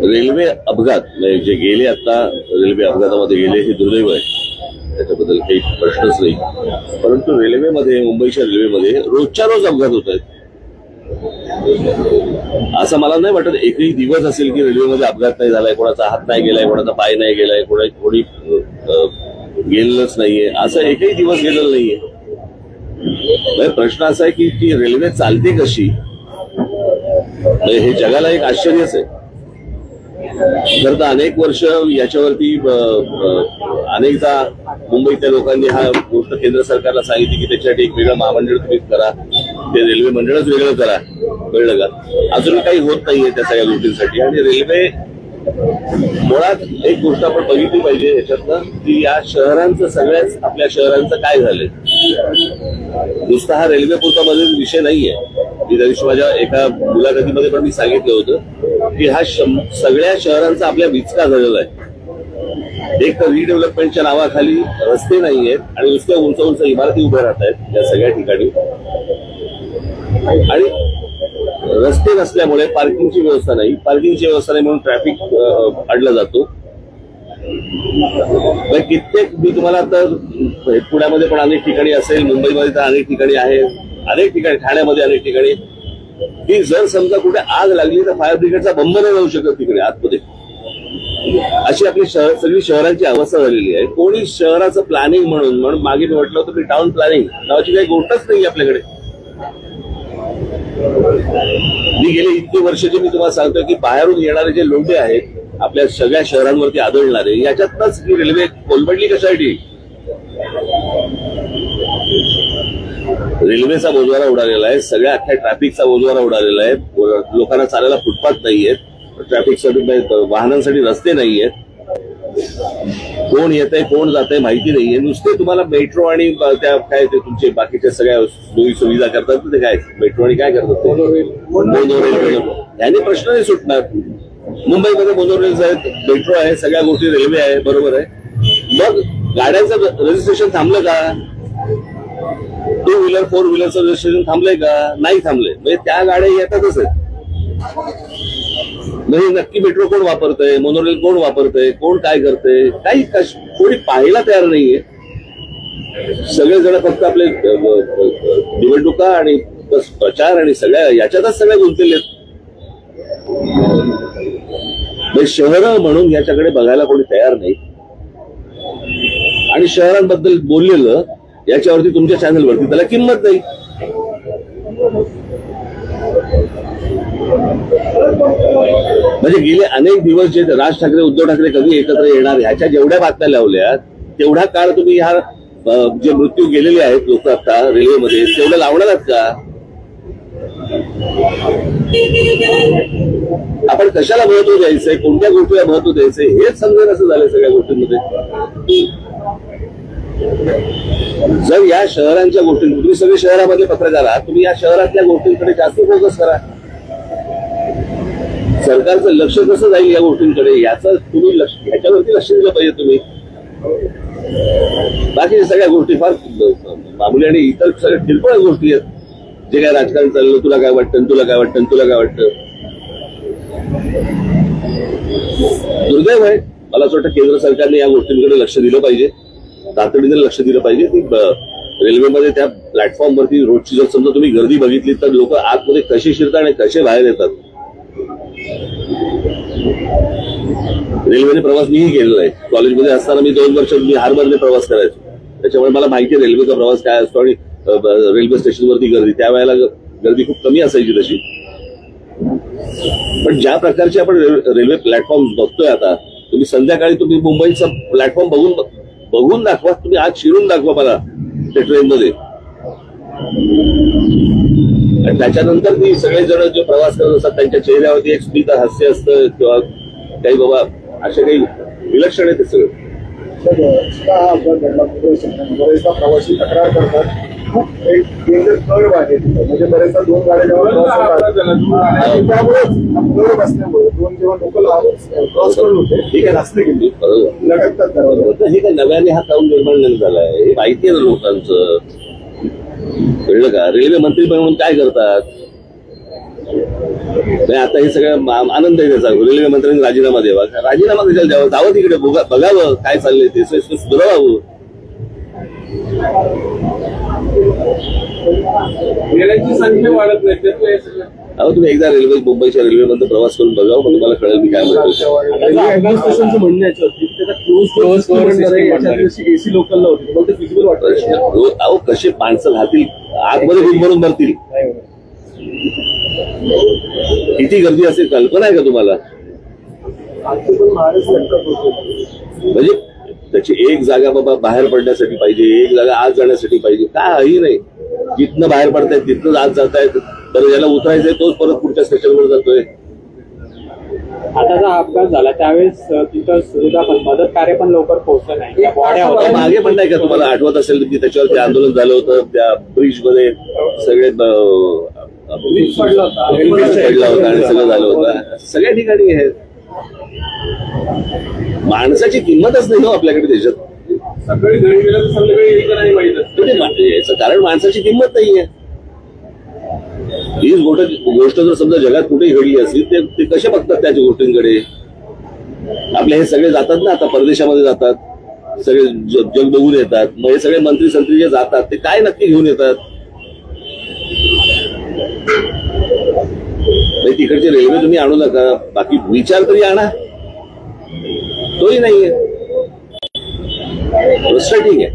Railway अपघात म्हणजे जे गेले आता रेल्वे अपघातामध्ये गेले हे दुर्दैव आहे, त्याच्याबद्दल काही प्रश्नच नाही. परंतु रेल्वेमध्ये, मुंबईच्या रेल्वेमध्ये रोजच्या रोज अपघात होत आहेत. असं मला नाही वाटत एकही दिवस असेल की रेल्वेमध्ये अपघात नाही झालाय, कोणाचा हात नाही गेलाय, कोणाचा पाय नाही गेलाय, कोणी गेलेलंच नाहीये, असं एकही दिवस गेलेलं नाहीये. प्रश्न असा आहे की ती रेल्वे चालते कशी, हे जगाला एक आश्चर्यच आहे. खरं तर अनेक वर्ष याच्यावरती अनेकदा मुंबईतल्या लोकांनी हा गोष्ट केंद्र सरकारला सांगितली की त्याच्यासाठी एक वेगळं महामंडळ तुम्ही करा, ते रेल्वे मंडळच वेगळं करा, कळलं का. अजून काही होत नाहीये त्या सगळ्या गोष्टींसाठी. आणि रेल्वे मुळात एक गोष्ट आपण बघितली पाहिजे याच्यातनं की या शहरांचं, सगळ्याच आपल्या शहरांचं काय झालंय. नुसता हा रेल्वे पुरता विषय नाहीये. मी त्या दिवशी माझ्या एका मुलाखतीमध्ये पण मी सांगितलं होतं की हा सगळ्या शहरांचा आपल्या विचका झालेला आहे. एक तर रिडेव्हलपमेंटच्या नावाखाली रस्ते नाहीयेत आणि नुसत्या उंच उंच इमारती उभ्या राहत आहेत या सगळ्या ठिकाणी. आणि रस्ते नसल्यामुळे पार्किंगची व्यवस्था नाही, पार्किंगची व्यवस्था नाही म्हणून ट्रॅफिक अडला जातो. कित्येक, मी तुम्हाला तर पुण्यामध्ये पण अनेक ठिकाणी असेल, मुंबईमध्ये तर अनेक ठिकाणी आहे, अनेक ठिकाणी, ठाण्यामध्ये अनेक ठिकाणी, की जर समजा कुठे आग लागली तर फायर ब्रिगेडचा बंब नाही जाऊ शकत तिकडे आतमध्ये. अशी आपली सगळी शहरांची अवस्था झालेली आहे. कोणी शहराचं प्लॅनिंग म्हणून मागे मी म्हटलं होतं की टाउन प्लॅनिंग नावाची काही गोष्टच नाही आपल्याकडे. मी गेले इतके वर्ष जे मी तुम्हाला सांगतोय की बाहेरून येणारे जे लोंढे आहेत आपल्या सगळ्या शहरांवरती आदळणारे, याच्यातनच ही रेल्वे कोलमडली कशासाठी. रेल्वेचा बोजवारा उडालेला आहे, सगळ्या अख्ख्या ट्रॅफिकचा बोजवारा उडालेला आहे. लोकांना चालायला फुटपाथ नाहीयेत, ट्रॅफिकसाठी वाहनांसाठी रस्ते नाहीयेत, कोण येतंय कोण जातंय माहिती नाहीये. नुसते तुम्हाला मेट्रो आणि त्या काय ते तुमचे बाकीच्या सगळ्या सोयी सुविधा करतात ते काय मेट्रो आणि काय करतात ते मोनोरेल, याने प्रश्न नाही सुटणार. मुंबईमध्ये मोनोरेल्स आहेत, मेट्रो आहे, सगळ्या गोष्टी रेल्वे आहे, बरोबर आहे. मग गाड्यांचं रजिस्ट्रेशन थांबलं का? टू व्हीलर, फोर व्हीलरचं रजिस्ट्रेशन थांबलंय का? नाही थांबलंय. म्हणजे त्या गाड्या येतातच आहेत. म्हणजे नक्की मेट्रो कोण वापरतंय, मोनोरेल कोण वापरतंय, कोण काय करतंय, काही कोणी पाहायला तयार नाहीये. सगळेजण फक्त आपले निवडणुका आणि प्रचार आणि सगळ्या याच्यातच सगळ्या गुंतलेले आहेत. शहरं म्हणून याच्याकडे बघायला कोणी तयार नाही. आणि शहरांबद्दल बोललेलं याच्यावरती तुमच्या चॅनलवरती त्याला किंमत नाही. म्हणजे गेले अनेक दिवस जे राज ठाकरे, उद्धव ठाकरे कधी एकत्र येणार ह्याच्या जेवढ्या बातम्या लावल्या तेवढा काळ तुम्ही ह्या जे मृत्यू गेलेले आहेत लोक आता रेल्वेमध्ये तेवढं लावणार आहात का? आपण कशाला महत्व द्यायचंय, कोणत्या गोष्टीला महत्व द्यायचंय हेच समजेल असं झालंय सगळ्या गोष्टींमध्ये. जर या शहरांच्या गोष्टी, तुम्ही सगळे शहरामधले पत्रकार आहात, तुम्ही या शहरातल्या गोष्टींकडे जास्त फोकस करा. सरकारचं लक्ष कसं जाईल या गोष्टींकडे याचं तुम्ही ह्याच्यावरती लक्ष दिलं पाहिजे तुम्ही. बाकी सगळ्या गोष्टी फार मामूली आणि इतर सगळ्या किरकोळ गोष्टी आहेत. जे काय राजकारण चाललं, तुला काय वाटतं, तुला काय वाटतं, तुला काय वाटतं. दुर्दैव आहे. मला असं वाटतं केंद्र सरकारने या गोष्टींकडे लक्ष दिलं पाहिजे, तातडीने लक्ष दिलं पाहिजे. की रेल्वेमध्ये त्या प्लॅटफॉर्मवरती रोजची जर समजा तुम्ही गर्दी बघितली तर लोक आतमध्ये कसे शिरतात आणि कसे बाहेर येतात. रेल्वेने प्रवास मीही केलेला आहे. कॉलेजमध्ये असताना मी 2 वर्ष बिहारमधले प्रवास करायचो, त्याच्यामुळे मला माहिती आहे रेल्वेचा प्रवास काय असतो. आणि रेल्वे स्टेशनवरती गर्दी, त्यावेळेला गर्दी खूप कमी असायची तशी. पण ज्या प्रकारचे आपण रेल्वे प्लॅटफॉर्म बघतोय आता, तुम्ही संध्याकाळी तुम्ही मुंबईचा प्लॅटफॉर्म बघून दाखवा, तुम्ही आज शिरून दाखवा मला त्या ट्रेनमध्ये. आणि त्याच्यानंतर ती सगळेजण जे प्रवास करत असतात त्यांच्या चेहऱ्यावरती एक स्मित हास्य असतं किंवा काही बाबा असे काही विलक्षण आहे ते सगळं. बरेचदा प्रवासी तक्रार करतात खूप एक कर्व आहे म्हणजे बरेचदा 2 गाड्या त्यामुळे कर्व असल्यामुळे 2 जेव्हा लोकल क्रॉस करून होते ठीक आहे रस्ते गेली लगतात. हे काय नव्याने हा काऊन निर्माण झालाय हे माहिती आहे ना लोकांचं, कळलं का. रेल्वे मंत्री म्हणून काय करतात, नाही, आता हे सगळं आनंद आहे त्याचा. रेल्वे मंत्र्यांनी राजीनामा द्यावा. राजीनामा कशाला द्यावा? जावं तिकडे, बघावं काय चाललंय ते, सुधारावं. रेल्वेची संख्या वाढत नाही त्यातलं हे सगळं. अहो, तुम्ही एकदा मुंबईच्या रेल्वेमध्ये प्रवास करून बघावं, मग तुम्हाला कळेल मी काय म्हणतो. ऍडमिनिस्ट्रेशनचं म्हणणं याच्यावरती त्याचा क्लोज एसी लोकलला होती, मग ते फिजिबल वाटतं. अहो, कसे माणसं राहतील आतमध्ये खूप भरून भरतील. किती गर्दी असेल कल्पना आहे का तुम्हाला? पण महाराष्ट्र म्हणजे त्याची एक जागा बाबा बाहेर पडण्यासाठी पाहिजे, एक जागा आत जाण्यासाठी पाहिजे. काही नाही, जिथनं बाहेर पडतायत तिथनंच आत जातायत. तर ज्याला उतरायचंय तोच परत पुढच्या स्टेशनवर जातोय. आता जो अपघात झाला त्यावेळेस तिथं सुविधा पण मदत कार्य पण लवकर पोहोचलं नाही. मागे पण नाही का तुम्हाला आठवत असेल की त्याच्यावरती आंदोलन झालं होतं, त्या ब्रिज मध्ये सगळे पडला होता पडला होता आणि सगळं झालं होतं. सगळ्या ठिकाणी आहे. माणसाची किंमतच नाही हो आपल्याकडे देशात. सकाळी घरी गेलं तर संध्याकाळी येईल का नाही माहित असतं. याचं कारण माणसाची किंमत नाहीये. हीच गोष्ट जर समजा जगात कुठेही घडली असली ते कसे बघतात त्याच्या गोष्टींकडे. आपले हे सगळे जातात ना, आता परदेशामध्ये जातात, सगळे जग बघून येतात. मग हे सगळे मंत्री संत्री जे जातात ते काय नक्की घेऊन येतात? तिकडची रेल्वे तुम्ही आणू नका, बाकी विचार तरी आणा, तोही नाहीये. फ्रस्ट्रेटिंग आहे.